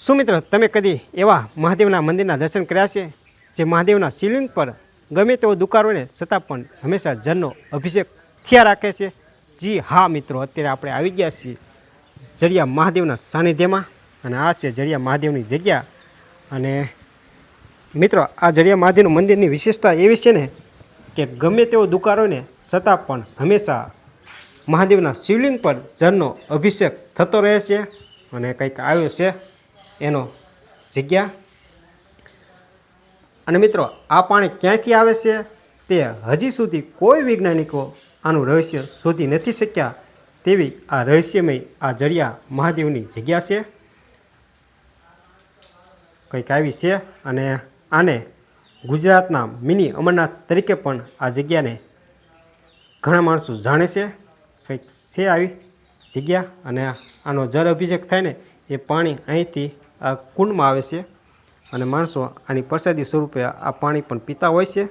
શું મિત્ર તમે કદી એવા મહાદેવના મંદિરના દર્શન કર્યા છે જે મહાદેવના શિવલિંગ પર ગમે તેવો દુકાળ હોય ને છતાં પણ હંમેશા જળનો અભિષેક થયા રાખે છે? જી હા મિત્રો, અત્યારે આપણે આવી ગયા છીએ જડિયા મહાદેવના સાનિધ્યમાં અને આ છે જડિયા મહાદેવની જગ્યા. અને મિત્રો આ જડિયા મહાદેવનું મંદિરની વિશેષતા એવી છે ને કે ગમે તેવો દુકાળ હોય ને છતાં પણ હંમેશા મહાદેવના શિવલિંગ પર જળનો અભિષેક થતો રહે છે. અને કંઈક આવ્યો છે એનો જગ્યા. અને મિત્રો આ પાણી ક્યાંથી આવે છે તે હજી સુધી કોઈ વૈજ્ઞાનિકો આનું રહસ્ય શોધી નથી શક્યા તેવી આ રહસ્યમય આ જડિયા મહાદેવની જગ્યા છે. કંઈક આવી છે અને આને ગુજરાતના મિની અમરનાથ તરીકે પણ આ જગ્યાને ઘણા માણસો જાણે છે. કંઈક છે આવી જગ્યા અને આનો જળ અભિષેક થાય ને એ પાણી અહીંથી આ કુંડમાં આવે છે અને માણસો આની પ્રસાદી સ્વરૂપે આ પાણી પણ પીતા હોય છે.